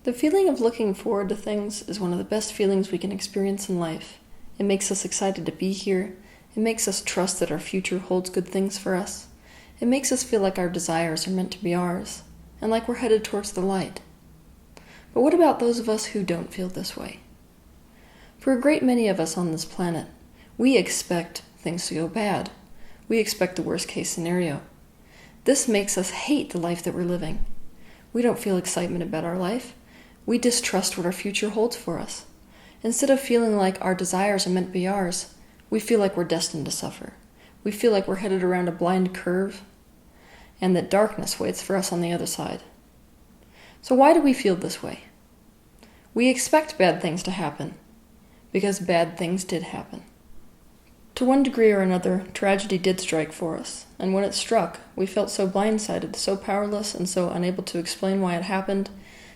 The feeling of looking forward to things is one of the best feelings we can experience in life. It makes us excited to be here. It makes us trust that our future holds good things for us. It makes us feel like our desires are meant to be ours, and like we're headed towards the light. But what about those of us who don't feel this way? For a great many of us on this planet, we expect things to go bad. We expect the worst case scenario. This makes us hate the life that we're living. We don't feel excitement about our life. We distrust what our future holds for us. Instead of feeling like our desires are meant to be ours, we feel like we're destined to suffer. We feel like we're headed around a blind curve, and that darkness waits for us on the other side. So why do we feel this way? We expect bad things to happen, because bad things did happen. To one degree or another, tragedy did strike for us, and when it struck, we felt so blindsided, so powerless, and so unable to explain why it happened,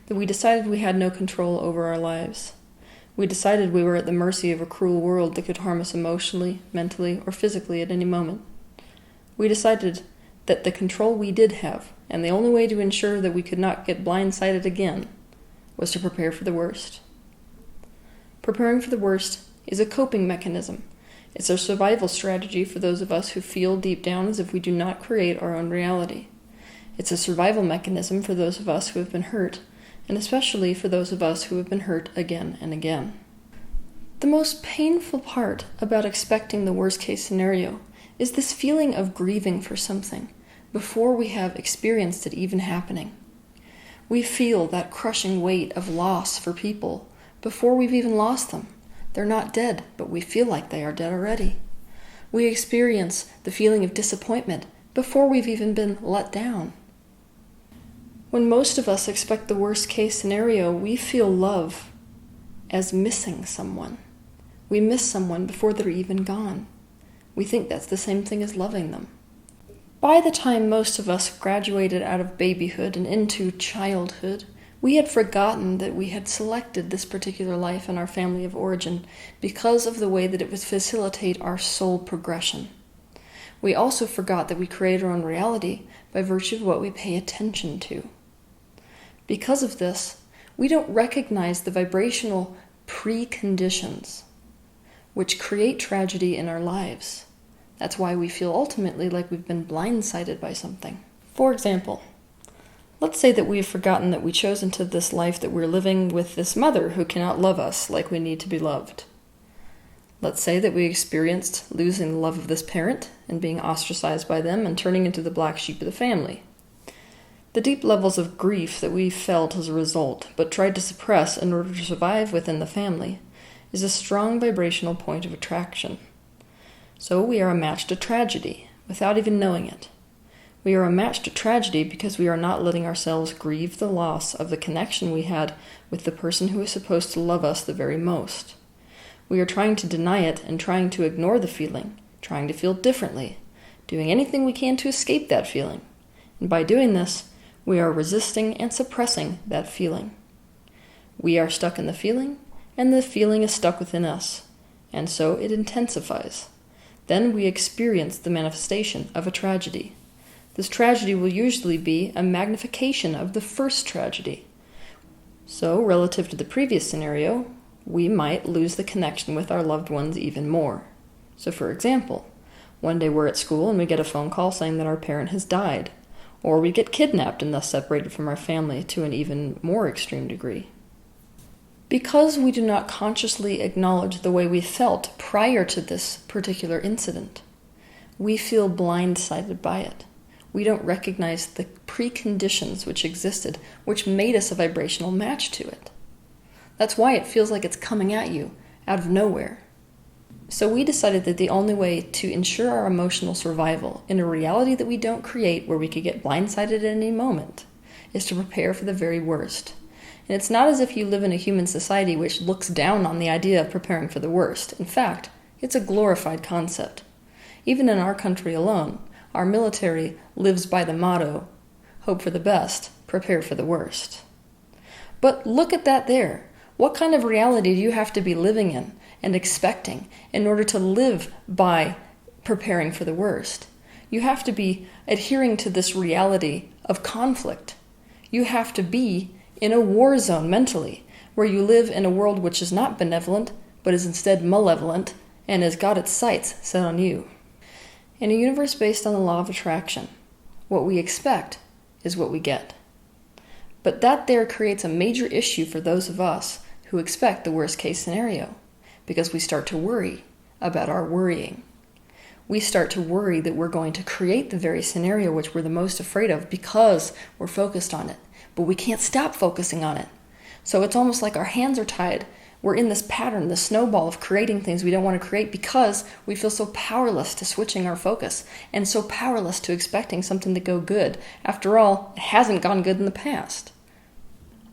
that we decided we had no control over our lives. We decided we were at the mercy of a cruel world that could harm us emotionally, mentally, or physically at any moment. We decided that the control we did have, and the only way to ensure that we could not get blindsided again, was to prepare for the worst. Preparing for the worst is a coping mechanism. It's a survival strategy for those of us who feel deep down as if we do not create our own reality. It's a survival mechanism for those of us who have been hurt, and especially for those of us who have been hurt again and again. The most painful part about expecting the worst-case scenario is this feeling of grieving for something before we have experienced it even happening. We feel that crushing weight of loss for people before we've even lost them. They're not dead, but we feel like they are dead already. We experience the feeling of disappointment before we've even been let down. When most of us expect the worst-case scenario, we feel love as missing someone. We miss someone before they're even gone. We think that's the same thing as loving them. By the time most of us graduated out of babyhood and into childhood, we had forgotten that we had selected this particular life in our family of origin because of the way that it would facilitate our soul progression. We also forgot that we create our own reality by virtue of what we pay attention to. Because of this, we don't recognize the vibrational preconditions which create tragedy in our lives. That's why we feel ultimately like we've been blindsided by something. For example, let's say that we've forgotten that we chose into this life that we're living with this mother who cannot love us like we need to be loved. Let's say that we experienced losing the love of this parent and being ostracized by them and turning into the black sheep of the family. The deep levels of grief that we felt as a result, but tried to suppress in order to survive within the family, is a strong vibrational point of attraction. So we are a match to tragedy, without even knowing it. We are a match to tragedy because we are not letting ourselves grieve the loss of the connection we had with the person who is supposed to love us the very most. We are trying to deny it and trying to ignore the feeling, trying to feel differently, doing anything we can to escape that feeling. And by doing this, we are resisting and suppressing that feeling. We are stuck in the feeling, and the feeling is stuck within us, and so it intensifies. Then we experience the manifestation of a tragedy. This tragedy will usually be a magnification of the first tragedy. So, relative to the previous scenario, we might lose the connection with our loved ones even more. So, for example, one day we're at school and we get a phone call saying that our parent has died, or we get kidnapped and thus separated from our family to an even more extreme degree. Because we do not consciously acknowledge the way we felt prior to this particular incident, we feel blindsided by it. We don't recognize the preconditions which existed, which made us a vibrational match to it. That's why it feels like it's coming at you out of nowhere. So we decided that the only way to ensure our emotional survival in a reality that we don't create where we could get blindsided at any moment is to prepare for the very worst. And it's not as if you live in a human society which looks down on the idea of preparing for the worst. In fact, it's a glorified concept. Even in our country alone, our military lives by the motto, hope for the best, prepare for the worst. But look at that there. What kind of reality do you have to be living in and expecting in order to live by preparing for the worst? You have to be adhering to this reality of conflict. You have to be in a war zone mentally, where you live in a world which is not benevolent, but is instead malevolent, and has got its sights set on you. In a universe based on the law of attraction, what we expect is what we get. But that there creates a major issue for those of us who expect the worst case scenario, because we start to worry about our worrying. We start to worry that we're going to create the very scenario which we're the most afraid of because we're focused on it, but we can't stop focusing on it. So it's almost like our hands are tied. We're in this pattern, the snowball of creating things we don't want to create because we feel so powerless to switching our focus and so powerless to expecting something to go good. After all, it hasn't gone good in the past.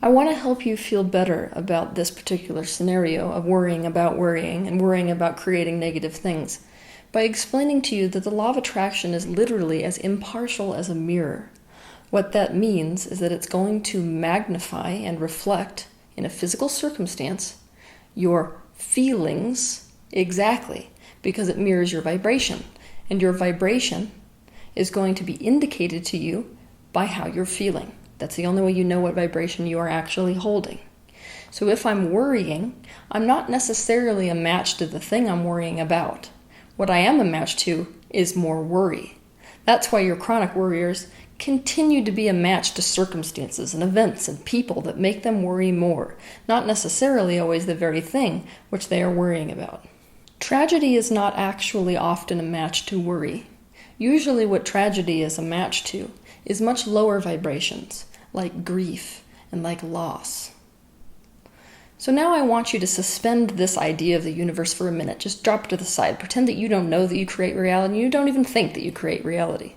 I want to help you feel better about this particular scenario of worrying about worrying and worrying about creating negative things by explaining to you that the law of attraction is literally as impartial as a mirror. What that means is that it's going to magnify and reflect in a physical circumstance your feelings exactly, because it mirrors your vibration. And your vibration is going to be indicated to you by how you're feeling. That's the only way you know what vibration you are actually holding. So if I'm worrying, I'm not necessarily a match to the thing I'm worrying about. What I am a match to is more worry. That's why your chronic worriers continue to be a match to circumstances and events and people that make them worry more, not necessarily always the very thing which they are worrying about. Tragedy is not actually often a match to worry. Usually what tragedy is a match to is much lower vibrations, like grief and like loss. So now I want you to suspend this idea of the universe for a minute. Just drop it to the side. Pretend that you don't know that you create reality, and you don't even think that you create reality.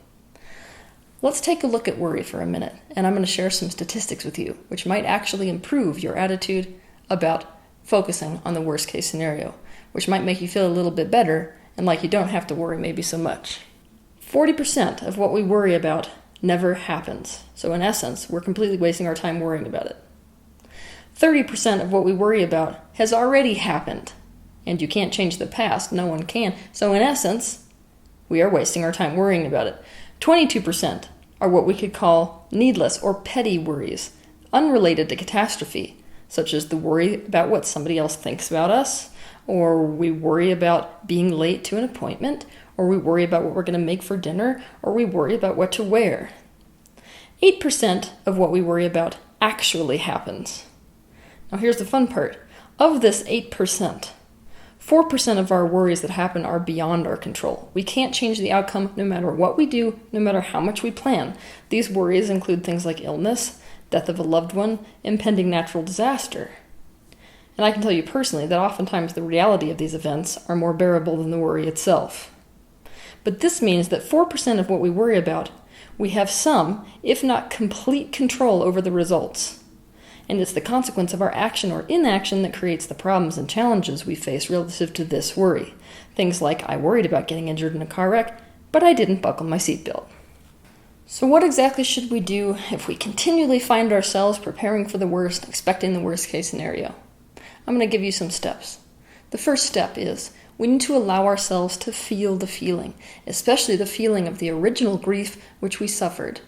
Let's take a look at worry for a minute, and I'm going to share some statistics with you, which might actually improve your attitude about focusing on the worst case scenario, which might make you feel a little bit better and like you don't have to worry maybe so much. 40% of what we worry about never happens. So in essence, we're completely wasting our time worrying about it. 30% of what we worry about has already happened. And you can't change the past, no one can. So in essence, we are wasting our time worrying about it. 22% are what we could call needless or petty worries, unrelated to catastrophe, such as the worry about what somebody else thinks about us, or we worry about being late to an appointment, or we worry about what we're going to make for dinner, or we worry about what to wear. 8% of what we worry about actually happens. Now here's the fun part. Of this 8%, 4% of our worries that happen are beyond our control. We can't change the outcome no matter what we do, no matter how much we plan. These worries include things like illness, death of a loved one, impending natural disaster. And I can tell you personally that oftentimes the reality of these events are more bearable than the worry itself. But this means that 4% of what we worry about, we have some, if not complete control over the results. And it's the consequence of our action or inaction that creates the problems and challenges we face relative to this worry. Things like, I worried about getting injured in a car wreck, but I didn't buckle my seatbelt. So what exactly should we do if we continually find ourselves preparing for the worst, expecting the worst case scenario? I'm going to give you some steps. The first step is we need to allow ourselves to feel the feeling, especially the feeling of the original grief which we suffered.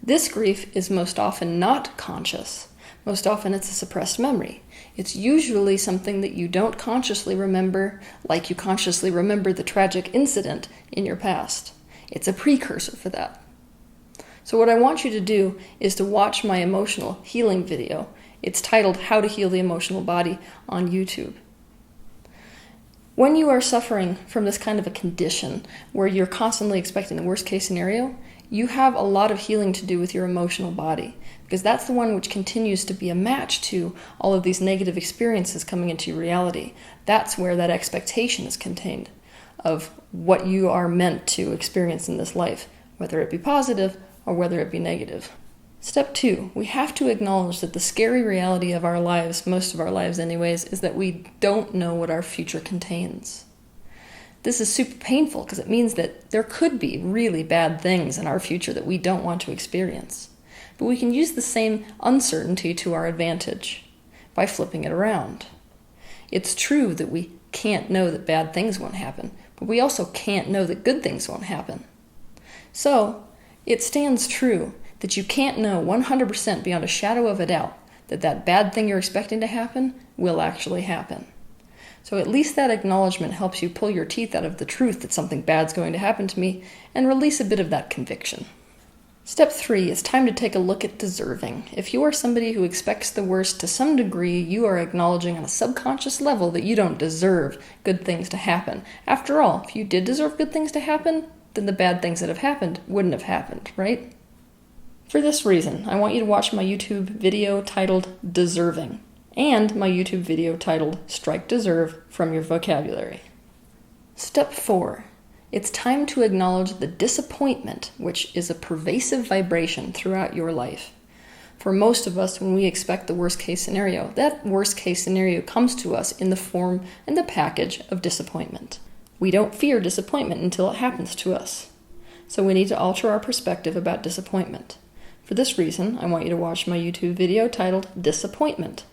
This grief is most often not conscious. Most often it's a suppressed memory. It's usually something that you don't consciously remember, like you consciously remember the tragic incident in your past. It's a precursor for that. So what I want you to do is to watch my emotional healing video. It's titled How to Heal the Emotional Body on YouTube. When you are suffering from this kind of a condition where you're constantly expecting the worst case scenario, you have a lot of healing to do with your emotional body, because that's the one which continues to be a match to all of these negative experiences coming into your reality. That's where that expectation is contained of what you are meant to experience in this life, whether it be positive or whether it be negative. Step 2, we have to acknowledge that the scary reality of our lives, most of our lives anyways, is that we don't know what our future contains. This is super painful because it means that there could be really bad things in our future that we don't want to experience. But we can use the same uncertainty to our advantage by flipping it around. It's true that we can't know that bad things won't happen, but we also can't know that good things won't happen. So, it stands true that you can't know 100% beyond a shadow of a doubt that that bad thing you're expecting to happen will actually happen. So at least that acknowledgement helps you pull your teeth out of the truth that something bad's going to happen to me and release a bit of that conviction. Step 3 is time to take a look at deserving. If you are somebody who expects the worst, to some degree, you are acknowledging on a subconscious level that you don't deserve good things to happen. After all, if you did deserve good things to happen, then the bad things that have happened wouldn't have happened, right? For this reason, I want you to watch my YouTube video titled Deserving and my YouTube video titled Strike Deserve from your vocabulary. Step 4. It's time to acknowledge the disappointment, which is a pervasive vibration throughout your life. For most of us, when we expect the worst case scenario, that worst case scenario comes to us in the form and the package of disappointment. We don't fear disappointment until it happens to us. So we need to alter our perspective about disappointment. For this reason, I want you to watch my YouTube video titled Disappointment,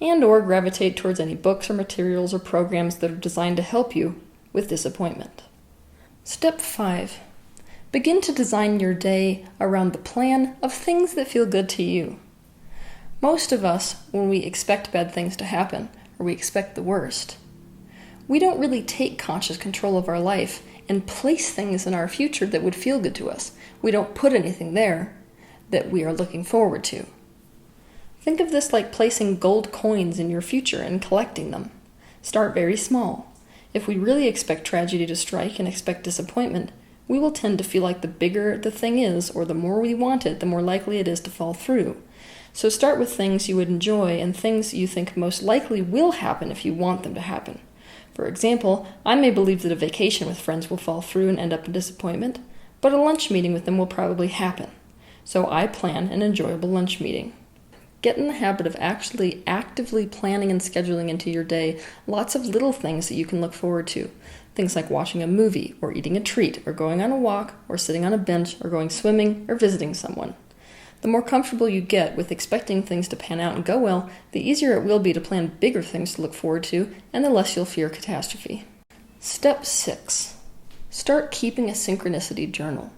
and or gravitate towards any books or materials or programs that are designed to help you with disappointment. Step 5. Begin to design your day around the plan of things that feel good to you. Most of us, when we expect bad things to happen, or we expect the worst, we don't really take conscious control of our life and place things in our future that would feel good to us. We don't put anything there that we are looking forward to. Think of this like placing gold coins in your future and collecting them. Start very small. If we really expect tragedy to strike and expect disappointment, we will tend to feel like the bigger the thing is, or the more we want it, the more likely it is to fall through. So start with things you would enjoy and things you think most likely will happen if you want them to happen. For example, I may believe that a vacation with friends will fall through and end up in disappointment, but a lunch meeting with them will probably happen. So I plan an enjoyable lunch meeting. Get in the habit of actually actively planning and scheduling into your day lots of little things that you can look forward to. Things like watching a movie, or eating a treat, or going on a walk, or sitting on a bench, or going swimming, or visiting someone. The more comfortable you get with expecting things to pan out and go well, the easier it will be to plan bigger things to look forward to, and the less you'll fear catastrophe. Step 6. Start keeping a synchronicity journal.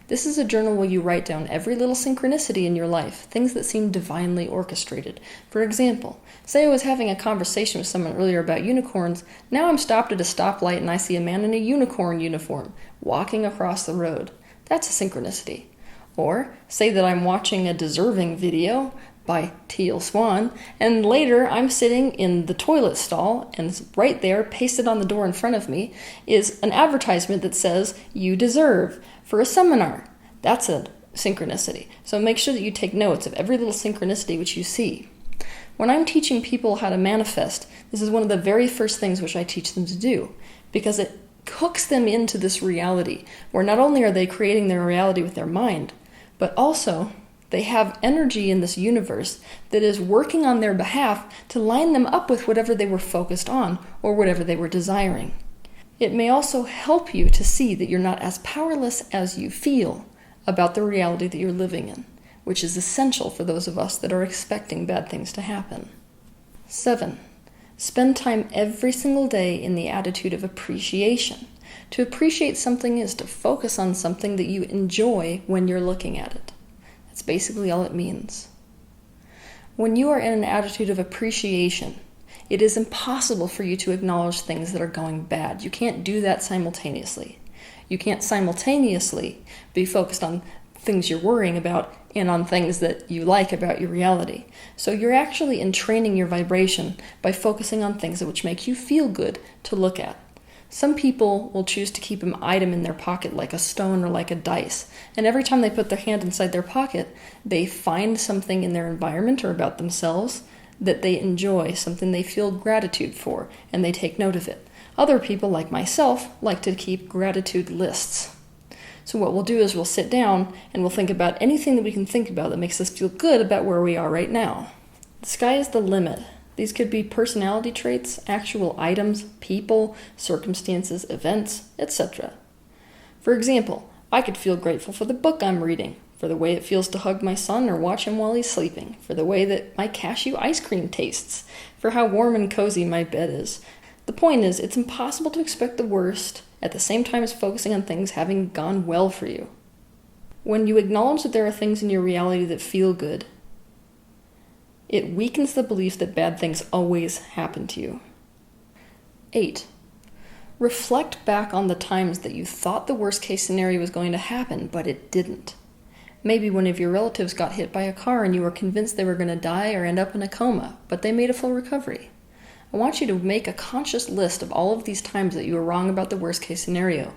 This is a journal where you write down every little synchronicity in your life, things that seem divinely orchestrated. For example, say I was having a conversation with someone earlier about unicorns. Now I'm stopped at a stoplight and I see a man in a unicorn uniform walking across the road. That's a synchronicity. Or say that I'm watching a deserving video by Teal Swan, and later I'm sitting in the toilet stall, and right there, pasted on the door in front of me, is an advertisement that says, "You deserve," for a seminar. That's a synchronicity. So make sure that you take notes of every little synchronicity which you see. When I'm teaching people how to manifest, this is one of the very first things which I teach them to do, because it hooks them into this reality, where not only are they creating their reality with their mind, but also they have energy in this universe that is working on their behalf to line them up with whatever they were focused on or whatever they were desiring. It may also help you to see that you're not as powerless as you feel about the reality that you're living in, which is essential for those of us that are expecting bad things to happen. 7. Spend time every single day in the attitude of appreciation. To appreciate something is to focus on something that you enjoy when you're looking at it. That's basically all it means. When you are in an attitude of appreciation, it is impossible for you to acknowledge things that are going bad. You can't do that simultaneously. You can't simultaneously be focused on things you're worrying about and on things that you like about your reality. So you're actually entraining your vibration by focusing on things which make you feel good to look at. Some people will choose to keep an item in their pocket like a stone or like a dice, and every time they put their hand inside their pocket, they find something in their environment or about themselves that they enjoy, something they feel gratitude for, and they take note of it. Other people, like myself, like to keep gratitude lists. So what we'll do is we'll sit down and we'll think about anything that we can think about that makes us feel good about where we are right now. The sky is the limit. These could be personality traits, actual items, people, circumstances, events, etc. For example, I could feel grateful for the book I'm reading, for the way it feels to hug my son or watch him while he's sleeping, for the way that my cashew ice cream tastes, for how warm and cozy my bed is. The point is, it's impossible to expect the worst at the same time as focusing on things having gone well for you. When you acknowledge that there are things in your reality that feel good, It weakens the belief that bad things always happen to you. 8. Reflect back on the times that you thought the worst case scenario was going to happen, but it didn't. Maybe one of your relatives got hit by a car and you were convinced they were going to die or end up in a coma, but they made a full recovery. I want you to make a conscious list of all of these times that you were wrong about the worst case scenario.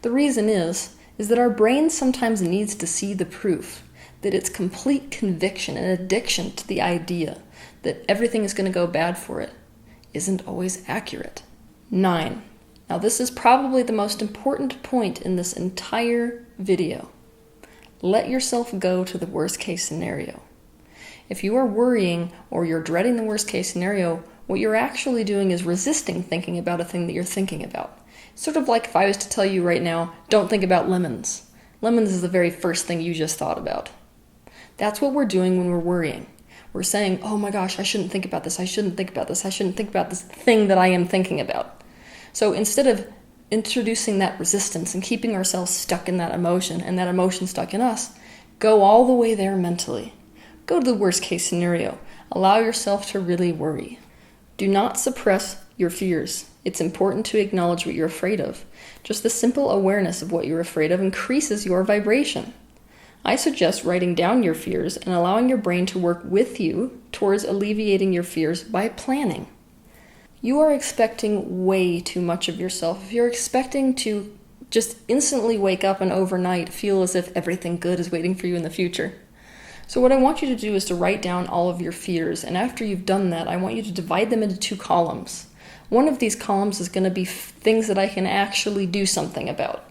The reason is that our brain sometimes needs to see the proof, that its complete conviction and addiction to the idea that everything is going to go bad for it isn't always accurate. 9. Now this is probably the most important point in this entire video. Let yourself go to the worst case scenario. If you are worrying or you're dreading the worst case scenario, what you're actually doing is resisting thinking about a thing that you're thinking about. Sort of like if I was to tell you right now, don't think about lemons. Lemons is the very first thing you just thought about. That's what we're doing when we're worrying. We're saying, oh my gosh, I shouldn't think about this, I shouldn't think about this, I shouldn't think about this thing that I am thinking about. So instead of introducing that resistance and keeping ourselves stuck in that emotion and that emotion stuck in us, go all the way there mentally. Go to the worst case scenario. Allow yourself to really worry. Do not suppress your fears. It's important to acknowledge what you're afraid of. Just the simple awareness of what you're afraid of increases your vibration. I suggest writing down your fears and allowing your brain to work with you towards alleviating your fears by planning. You are expecting way too much of yourself. If you're expecting to just instantly wake up and overnight feel as if everything good is waiting for you in the future. So what I want you to do is to write down all of your fears, and after you've done that, I want you to divide them into 2 columns. One of these columns is going to be things that I can actually do something about.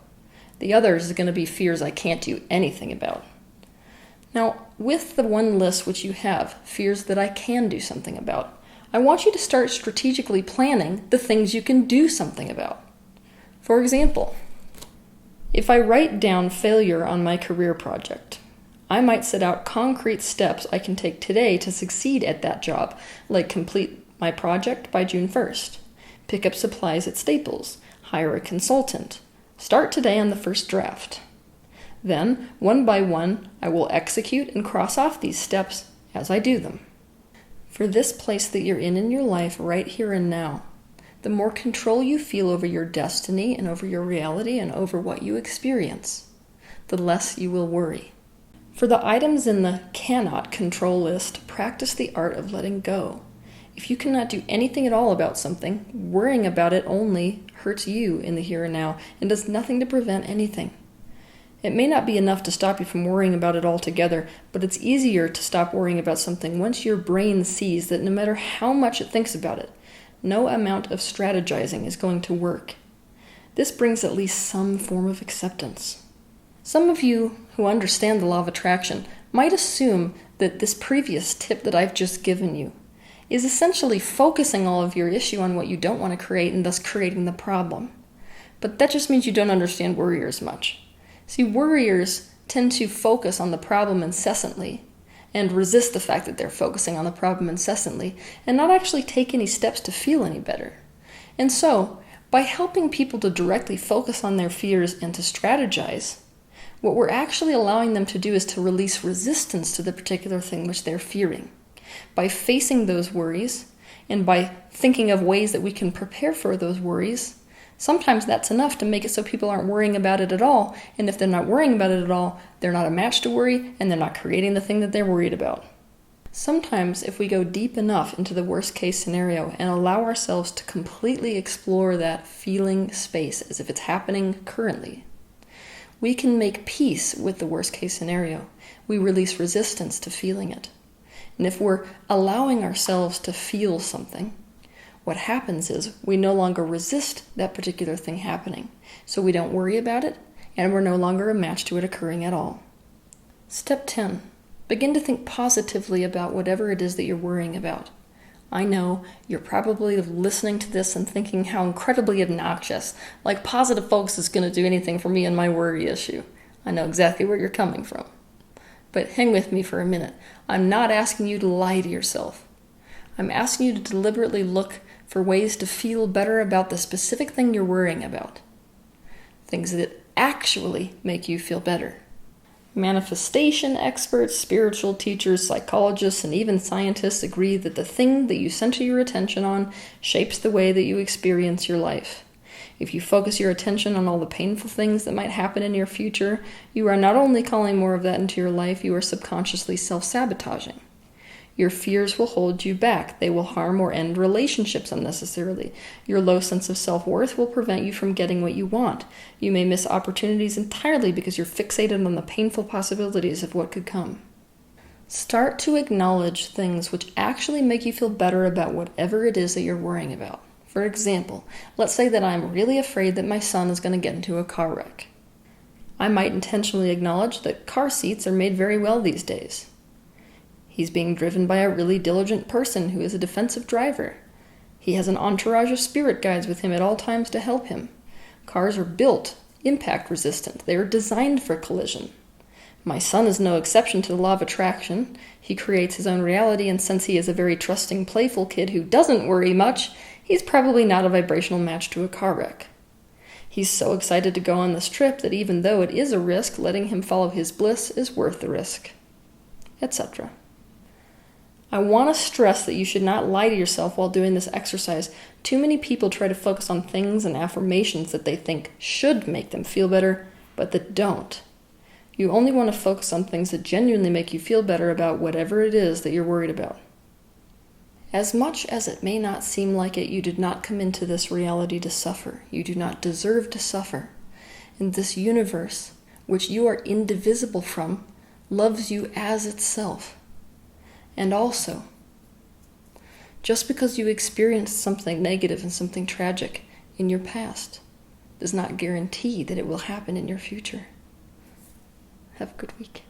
The other is going to be fears I can't do anything about. Now, with the one list which you have, fears that I can do something about, I want you to start strategically planning the things you can do something about. For example, if I write down failure on my career project, I might set out concrete steps I can take today to succeed at that job, like complete my project by June 1st, pick up supplies at Staples, hire a consultant, start today on the first draft. Then, one by one, I will execute and cross off these steps as I do them. For this place that you're in your life right here and now, the more control you feel over your destiny and over your reality and over what you experience, the less you will worry. For the items in the cannot control list, practice the art of letting go. If you cannot do anything at all about something, worrying about it only hurts you in the here and now and does nothing to prevent anything. It may not be enough to stop you from worrying about it altogether, but it's easier to stop worrying about something once your brain sees that no matter how much it thinks about it, no amount of strategizing is going to work. This brings at least some form of acceptance. Some of you who understand the law of attraction might assume that this previous tip that I've just given you is essentially focusing all of your issue on what you don't want to create and thus creating the problem. But that just means you don't understand worriers much. See, worriers tend to focus on the problem incessantly and resist the fact that they're focusing on the problem incessantly and not actually take any steps to feel any better. And so, by helping people to directly focus on their fears and to strategize, what we're actually allowing them to do is to release resistance to the particular thing which they're fearing. By facing those worries and by thinking of ways that we can prepare for those worries, sometimes that's enough to make it so people aren't worrying about it at all, and if they're not worrying about it at all, they're not a match to worry, and they're not creating the thing that they're worried about. Sometimes, if we go deep enough into the worst case scenario and allow ourselves to completely explore that feeling space as if it's happening currently, we can make peace with the worst case scenario. We release resistance to feeling it. And if we're allowing ourselves to feel something, what happens is we no longer resist that particular thing happening. So we don't worry about it, and we're no longer a match to it occurring at all. Step 10. Begin to think positively about whatever it is that you're worrying about. I know you're probably listening to this and thinking how incredibly obnoxious, like positive focus is going to do anything for me and my worry issue. I know exactly where you're coming from. But hang with me for a minute. I'm not asking you to lie to yourself. I'm asking you to deliberately look for ways to feel better about the specific thing you're worrying about. Things that actually make you feel better. Manifestation experts, spiritual teachers, psychologists, and even scientists agree that the thing that you center your attention on shapes the way that you experience your life. If you focus your attention on all the painful things that might happen in your future, you are not only calling more of that into your life, you are subconsciously self-sabotaging. Your fears will hold you back. They will harm or end relationships unnecessarily. Your low sense of self-worth will prevent you from getting what you want. You may miss opportunities entirely because you're fixated on the painful possibilities of what could come. Start to acknowledge things which actually make you feel better about whatever it is that you're worrying about. For example, let's say that I'm really afraid that my son is going to get into a car wreck. I might intentionally acknowledge that car seats are made very well these days. He's being driven by a really diligent person who is a defensive driver. He has an entourage of spirit guides with him at all times to help him. Cars are built impact resistant. They are designed for collision. My son is no exception to the law of attraction. He creates his own reality, and since he is a very trusting, playful kid who doesn't worry much, he's probably not a vibrational match to a car wreck. He's so excited to go on this trip that even though it is a risk, letting him follow his bliss is worth the risk, etc. I want to stress that you should not lie to yourself while doing this exercise. Too many people try to focus on things and affirmations that they think should make them feel better, but that don't. You only want to focus on things that genuinely make you feel better about whatever it is that you're worried about. As much as it may not seem like it, you did not come into this reality to suffer. You do not deserve to suffer. And this universe, which you are indivisible from, loves you as itself. And also, just because you experienced something negative and something tragic in your past does not guarantee that it will happen in your future. Have a good week.